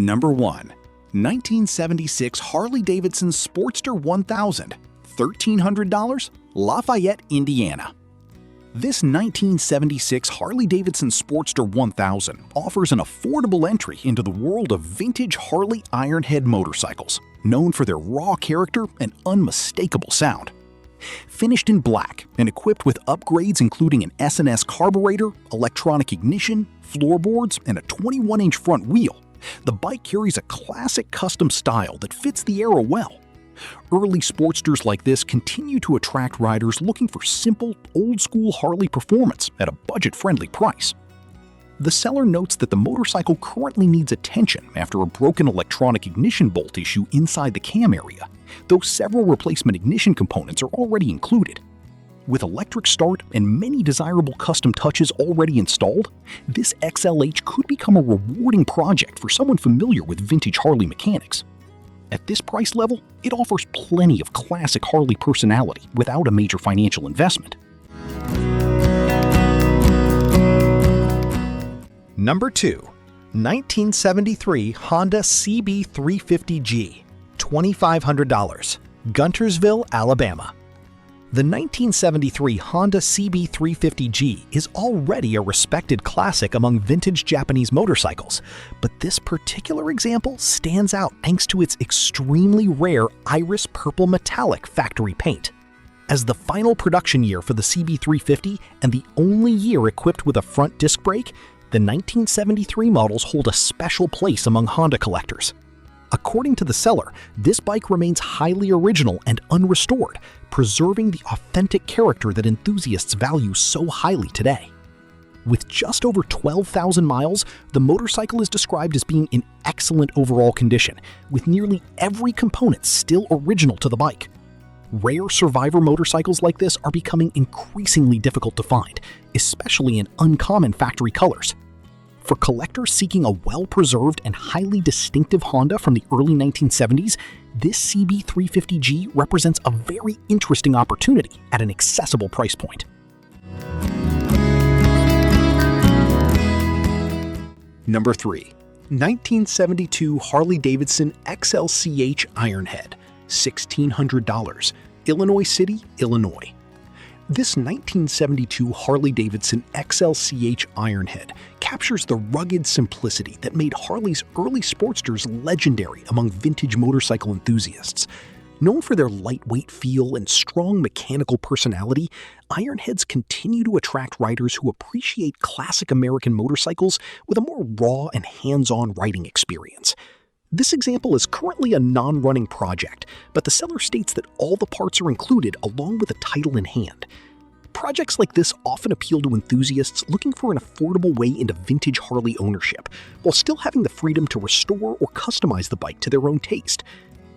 Number 1. 1976 Harley-Davidson Sportster 1000, $1,300, Lafayette, Indiana. This 1976 Harley-Davidson Sportster 1000 offers an affordable entry into the world of vintage Harley Ironhead motorcycles, known for their raw character and unmistakable sound. Finished in black and equipped with upgrades including an S&S carburetor, electronic ignition, floorboards, and a 21-inch front wheel, the bike carries a classic custom style that fits the era well. Early Sportsters like this continue to attract riders looking for simple, old-school Harley performance at a budget-friendly price. The seller notes that the motorcycle currently needs attention after a broken electronic ignition bolt issue inside the cam area, though several replacement ignition components are already included. With electric start and many desirable custom touches already installed, this XLH could become a rewarding project for someone familiar with vintage Harley mechanics. At this price level, it offers plenty of classic Harley personality without a major financial investment. Number 2. 1973 Honda CB350G, $2,500, Guntersville, Alabama. The 1973 Honda CB350G is already a respected classic among vintage Japanese motorcycles, but this particular example stands out thanks to its extremely rare iris purple metallic factory paint. As the final production year for the CB350 and the only year equipped with a front disc brake, the 1973 models hold a special place among Honda collectors. According to the seller, this bike remains highly original and unrestored, preserving the authentic character that enthusiasts value so highly today. With just over 12,000 miles, the motorcycle is described as being in excellent overall condition, with nearly every component still original to the bike. Rare survivor motorcycles like this are becoming increasingly difficult to find, especially in uncommon factory colors. For collectors seeking a well-preserved and highly distinctive Honda from the early 1970s, this CB350G represents a very interesting opportunity at an accessible price point. Number 3. 1972 Harley-Davidson XLCH Ironhead, $1,600, Illinois City, Illinois. This 1972 Harley-Davidson XLCH Ironhead captures the rugged simplicity that made Harley's early Sportsters legendary among vintage motorcycle enthusiasts. Known for their lightweight feel and strong mechanical personality, Ironheads continue to attract riders who appreciate classic American motorcycles with a more raw and hands-on riding experience. This example is currently a non-running project, but the seller states that all the parts are included along with a title in hand. Projects like this often appeal to enthusiasts looking for an affordable way into vintage Harley ownership, while still having the freedom to restore or customize the bike to their own taste.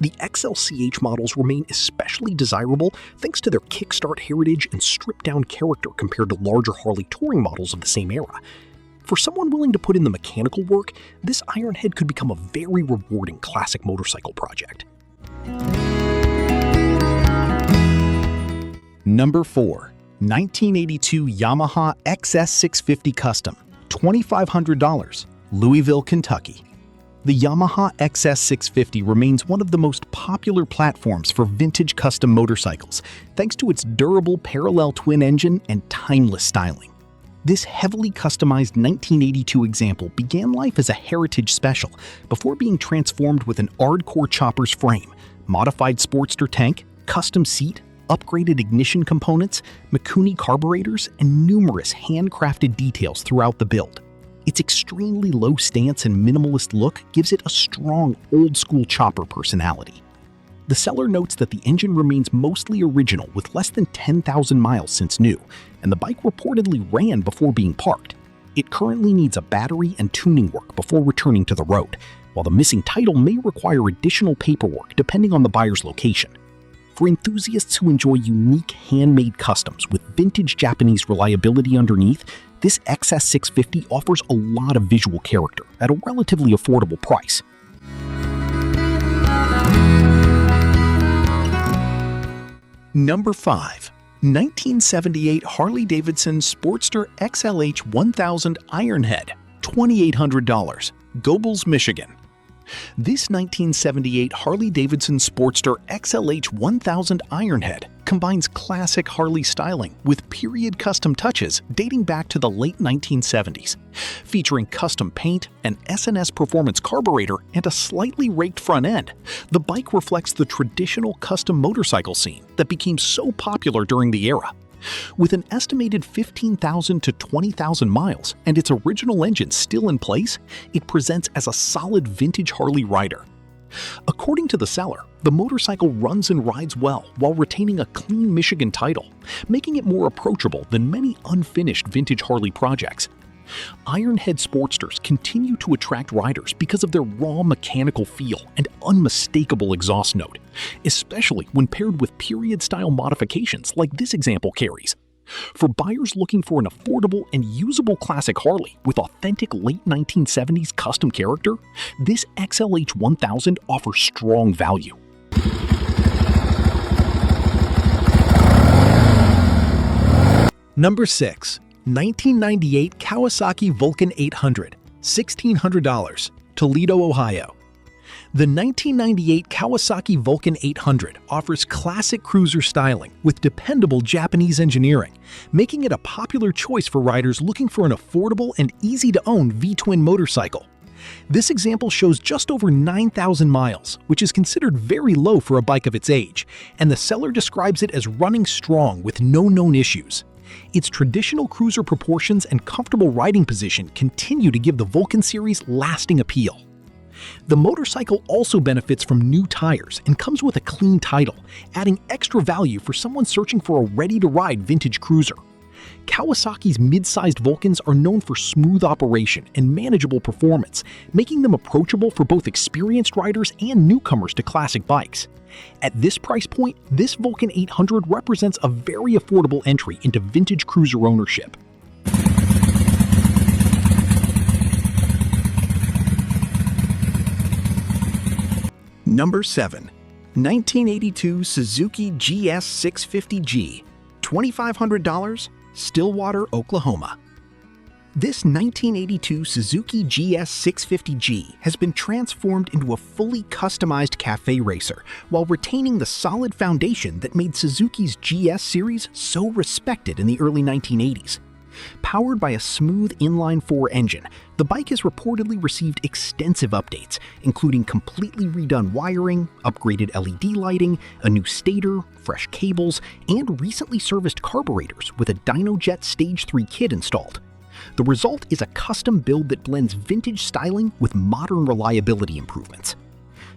The XLCH models remain especially desirable thanks to their kickstart heritage and stripped-down character compared to larger Harley touring models of the same era. For someone willing to put in the mechanical work, this Ironhead could become a very rewarding classic motorcycle project. Number 4. 1982 Yamaha XS650 Custom, $2,500, Louisville, Kentucky. The Yamaha XS650 remains one of the most popular platforms for vintage custom motorcycles, thanks to its durable parallel twin engine and timeless styling. This heavily customized 1982 example began life as a heritage special before being transformed with an Ardcore chopper's frame, modified Sportster tank, custom seat, upgraded ignition components, Mikuni carburetors, and numerous handcrafted details throughout the build. Its extremely low stance and minimalist look gives it a strong old-school chopper personality. The seller notes that the engine remains mostly original with less than 10,000 miles since new, and the bike reportedly ran before being parked. It currently needs a battery and tuning work before returning to the road, while the missing title may require additional paperwork depending on the buyer's location. For enthusiasts who enjoy unique handmade customs with vintage Japanese reliability underneath, this XS650 offers a lot of visual character at a relatively affordable price. Number 5. 1978 Harley-Davidson Sportster XLH 1000 Ironhead, $2,800, Gobles, Michigan. This 1978 Harley-Davidson Sportster XLH 1000 Ironhead combines classic Harley styling with period custom touches dating back to the late 1970s. Featuring custom paint, an S&S performance carburetor, and a slightly raked front end, the bike reflects the traditional custom motorcycle scene that became so popular during the era. With an estimated 15,000 to 20,000 miles and its original engine still in place, it presents as a solid vintage Harley rider. According to the seller, the motorcycle runs and rides well while retaining a clean Michigan title, making it more approachable than many unfinished vintage Harley projects. Ironhead Sportsters continue to attract riders because of their raw mechanical feel and unmistakable exhaust note, especially when paired with period-style modifications like this example carries. For buyers looking for an affordable and usable classic Harley with authentic late 1970s custom character, this XLH 1000 offers strong value. Number 6. 1998 Kawasaki Vulcan 800, $1,600, Toledo, Ohio. The 1998 Kawasaki Vulcan 800 offers classic cruiser styling with dependable Japanese engineering, making it a popular choice for riders looking for an affordable and easy-to-own V-twin motorcycle. This example shows just over 9,000 miles, which is considered very low for a bike of its age, and the seller describes it as running strong with no known issues. Its traditional cruiser proportions and comfortable riding position continue to give the Vulcan series lasting appeal. The motorcycle also benefits from new tires and comes with a clean title, adding extra value for someone searching for a ready-to-ride vintage cruiser. Kawasaki's mid-sized Vulcans are known for smooth operation and manageable performance, making them approachable for both experienced riders and newcomers to classic bikes. At this price point, this Vulcan 800 represents a very affordable entry into vintage cruiser ownership. Number 7. 1982 Suzuki GS650G, $2,500, Stillwater, Oklahoma. This 1982 Suzuki GS650G has been transformed into a fully customized cafe racer while retaining the solid foundation that made Suzuki's GS series so respected in the early 1980s. Powered by a smooth inline-4 engine, the bike has reportedly received extensive updates, including completely redone wiring, upgraded LED lighting, a new stator, fresh cables, and recently serviced carburetors with a DynoJet Stage 3 kit installed. The result is a custom build that blends vintage styling with modern reliability improvements.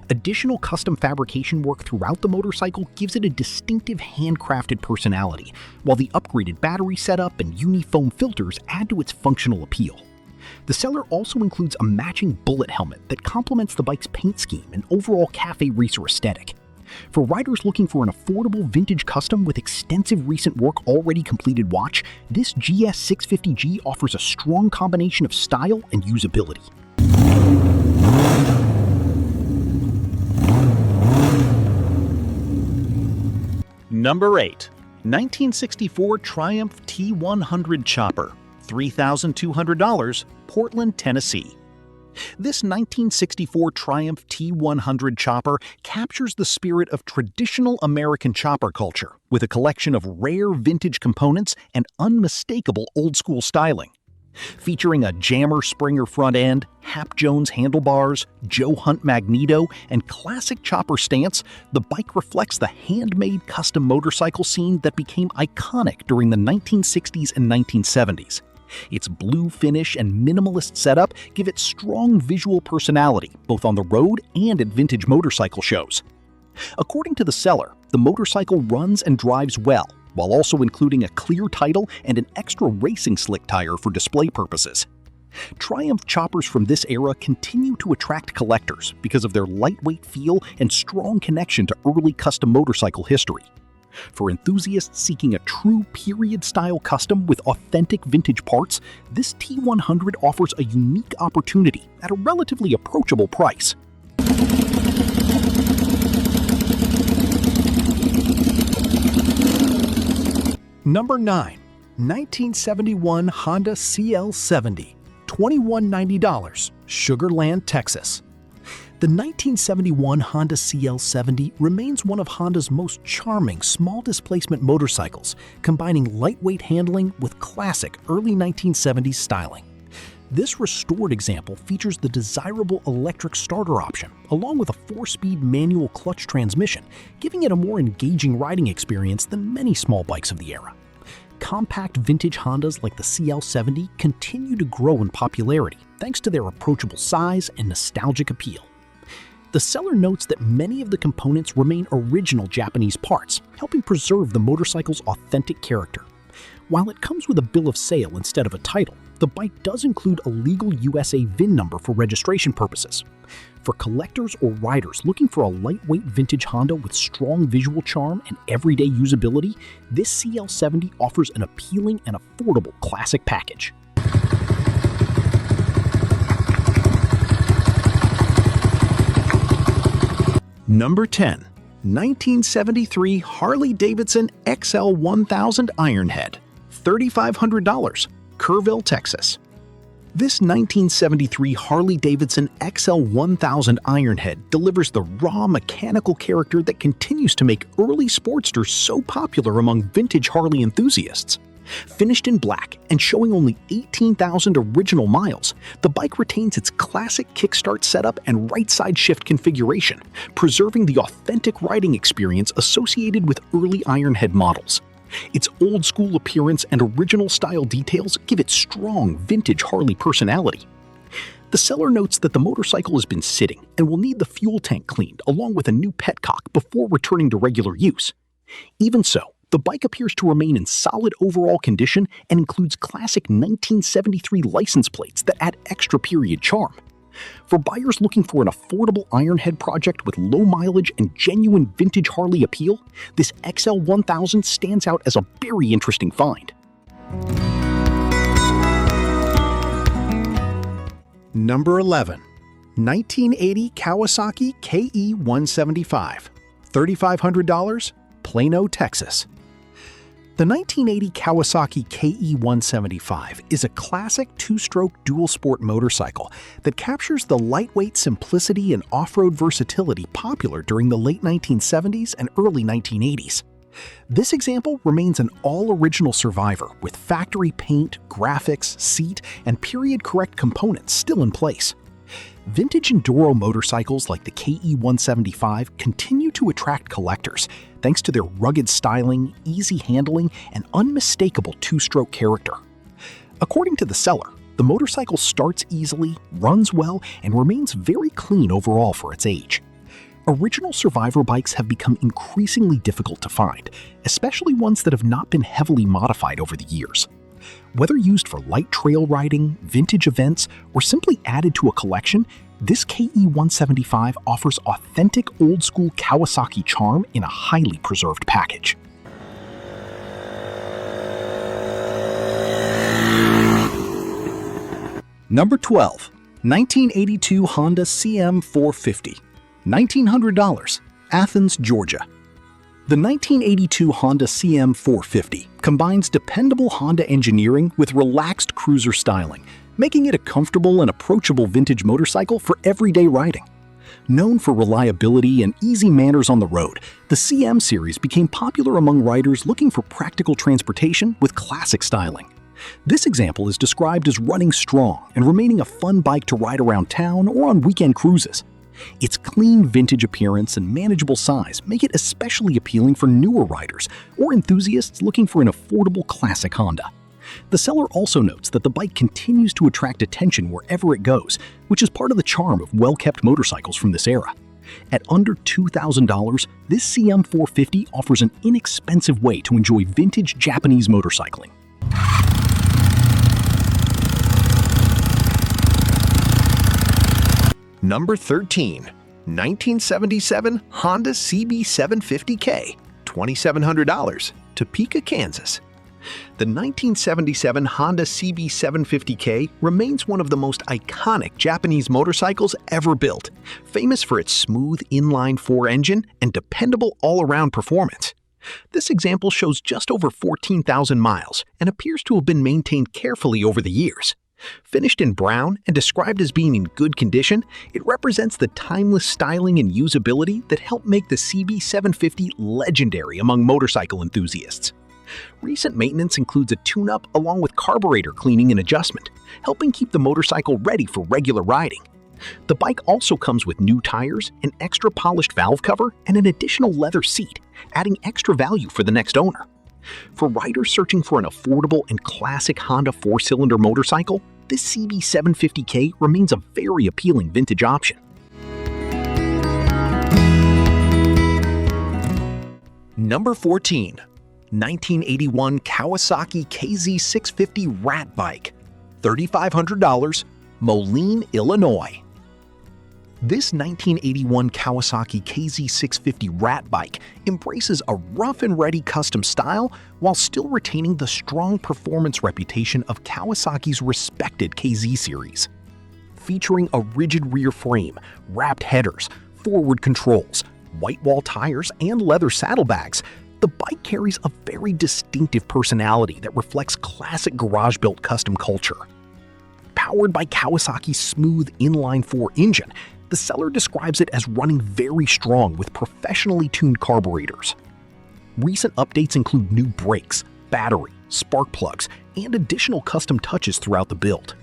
Additional custom fabrication work throughout the motorcycle gives it a distinctive handcrafted personality, while the upgraded battery setup and uni-foam filters add to its functional appeal. The seller also includes a matching bullet helmet that complements the bike's paint scheme and overall cafe racer aesthetic. For riders looking for an affordable vintage custom with extensive recent work already completed watch, this GS650G offers a strong combination of style and usability. Number 8. 1964 Triumph T100 Chopper, $3,200, Portland, Tennessee. This 1964 Triumph T100 chopper captures the spirit of traditional American chopper culture with a collection of rare vintage components and unmistakable old-school styling. Featuring a Jammer Springer front end, Hap Jones handlebars, Joe Hunt magneto, and classic chopper stance, the bike reflects the handmade custom motorcycle scene that became iconic during the 1960s and 1970s. Its blue finish and minimalist setup give it strong visual personality, both on the road and at vintage motorcycle shows. According to the seller, the motorcycle runs and drives well, while also including a clear title and an extra racing slick tire for display purposes. Triumph choppers from this era continue to attract collectors because of their lightweight feel and strong connection to early custom motorcycle history. For enthusiasts seeking a true period-style custom with authentic vintage parts, this T100 offers a unique opportunity at a relatively approachable price. Number 9. 1971 Honda CL70, $2,190, Sugar Land, Texas. The 1971 Honda CL70 remains one of Honda's most charming small-displacement motorcycles, combining lightweight handling with classic early 1970s styling. This restored example features the desirable electric starter option, along with a 4-speed manual clutch transmission, giving it a more engaging riding experience than many small bikes of the era. Compact vintage Hondas like the CL70 continue to grow in popularity thanks to their approachable size and nostalgic appeal. The seller notes that many of the components remain original Japanese parts, helping preserve the motorcycle's authentic character. While it comes with a bill of sale instead of a title, the bike does include a legal USA VIN number for registration purposes. For collectors or riders looking for a lightweight vintage Honda with strong visual charm and everyday usability, this CL70 offers an appealing and affordable classic package. Number 10. 1973 Harley-Davidson XL1000 Ironhead, $3,500, Kerrville, Texas. This 1973 Harley-Davidson XL1000 Ironhead delivers the raw mechanical character that continues to make early Sportsters so popular among vintage Harley enthusiasts. Finished in black and showing only 18,000 original miles, the bike retains its classic kickstart setup and right-side shift configuration, preserving the authentic riding experience associated with early Ironhead models. Its old-school appearance and original-style details give it strong vintage Harley personality. The seller notes that the motorcycle has been sitting and will need the fuel tank cleaned along with a new petcock before returning to regular use. Even so, the bike appears to remain in solid overall condition and includes classic 1973 license plates that add extra period charm. For buyers looking for an affordable Ironhead project with low mileage and genuine vintage Harley appeal, this XL1000 stands out as a very interesting find. Number 11. 1980 Kawasaki KE175, $3,500, Plano, Texas. The 1980 Kawasaki KE175 is a classic two-stroke dual-sport motorcycle that captures the lightweight simplicity and off-road versatility popular during the late 1970s and early 1980s. This example remains an all-original survivor with factory paint, graphics, seat, and period-correct components still in place. Vintage Enduro motorcycles like the KE175 continue to attract collectors thanks to their rugged styling, easy handling, and unmistakable two-stroke character. According to the seller, the motorcycle starts easily, runs well, and remains very clean overall for its age. Original survivor bikes have become increasingly difficult to find, especially ones that have not been heavily modified over the years. Whether used for light trail riding, vintage events, or simply added to a collection, this KE175 offers authentic old-school Kawasaki charm in a highly preserved package. Number 12. 1982 Honda CM450, $1,900, Athens, Georgia. The 1982 Honda CM450 combines dependable Honda engineering with relaxed cruiser styling, making it a comfortable and approachable vintage motorcycle for everyday riding. Known for reliability and easy manners on the road, the CM series became popular among riders looking for practical transportation with classic styling. This example is described as running strong and remaining a fun bike to ride around town or on weekend cruises. Its clean vintage appearance and manageable size make it especially appealing for newer riders or enthusiasts looking for an affordable classic Honda. The seller also notes that the bike continues to attract attention wherever it goes, which is part of the charm of well-kept motorcycles from this era. At under $2,000, this CM450 offers an inexpensive way to enjoy vintage Japanese motorcycling. Number 13. 1977 Honda CB750K, $2,700, Topeka, Kansas. The 1977 Honda CB750K remains one of the most iconic Japanese motorcycles ever built, famous for its smooth inline-4 engine and dependable all-around performance. This example shows just over 14,000 miles and appears to have been maintained carefully over the years. Finished in brown and described as being in good condition, it represents the timeless styling and usability that helped make the CB750 legendary among motorcycle enthusiasts. Recent maintenance includes a tune-up along with carburetor cleaning and adjustment, helping keep the motorcycle ready for regular riding. The bike also comes with new tires, an extra polished valve cover, and an additional leather seat, adding extra value for the next owner. For riders searching for an affordable and classic Honda 4-cylinder motorcycle, this CB750K remains a very appealing vintage option. Number 14. 1981 Kawasaki KZ650 Rat Bike, $3,500, Moline, Illinois. This 1981 Kawasaki KZ650 Rat Bike embraces a rough and ready custom style while still retaining the strong performance reputation of Kawasaki's respected KZ series. Featuring a rigid rear frame, wrapped headers, forward controls, white wall tires, and leather saddlebags, the bike carries a very distinctive personality that reflects classic garage-built custom culture. Powered by Kawasaki's smooth inline-4 engine, the seller describes it as running very strong with professionally tuned carburetors. Recent updates include new brakes, battery, spark plugs, and additional custom touches throughout the build.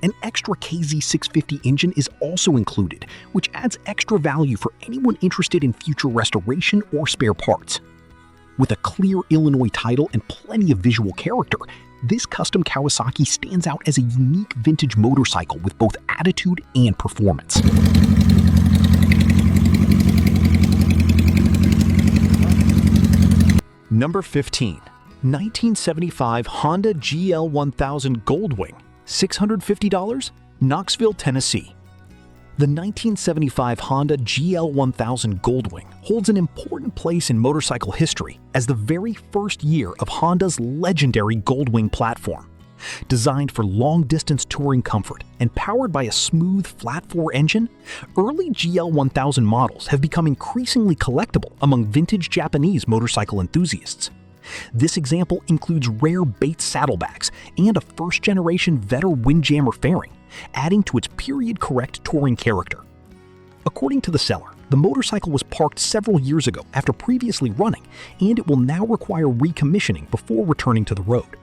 An extra KZ650 engine is also included, which adds extra value for anyone interested in future restoration or spare parts. With a clear Illinois title and plenty of visual character, this custom Kawasaki stands out as a unique vintage motorcycle with both attitude and performance. Number 15. 1975 Honda GL1000 Goldwing, $650, Knoxville, Tennessee. The 1975 Honda GL1000 Goldwing holds an important place in motorcycle history as the very first year of Honda's legendary Goldwing platform. Designed for long-distance touring comfort and powered by a smooth flat-4 engine, early GL1000 models have become increasingly collectible among vintage Japanese motorcycle enthusiasts. This example includes rare Bates saddlebags and a first-generation Vetter Windjammer fairing, adding to its period-correct touring character. According to the seller, the motorcycle was parked several years ago after previously running, and it will now require recommissioning before returning to the road.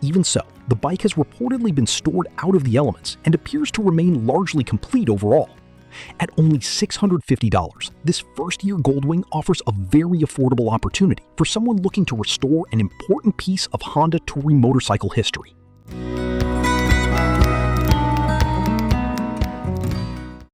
Even so, the bike has reportedly been stored out of the elements and appears to remain largely complete overall. At only $650, this first-year Goldwing offers a very affordable opportunity for someone looking to restore an important piece of Honda touring motorcycle history.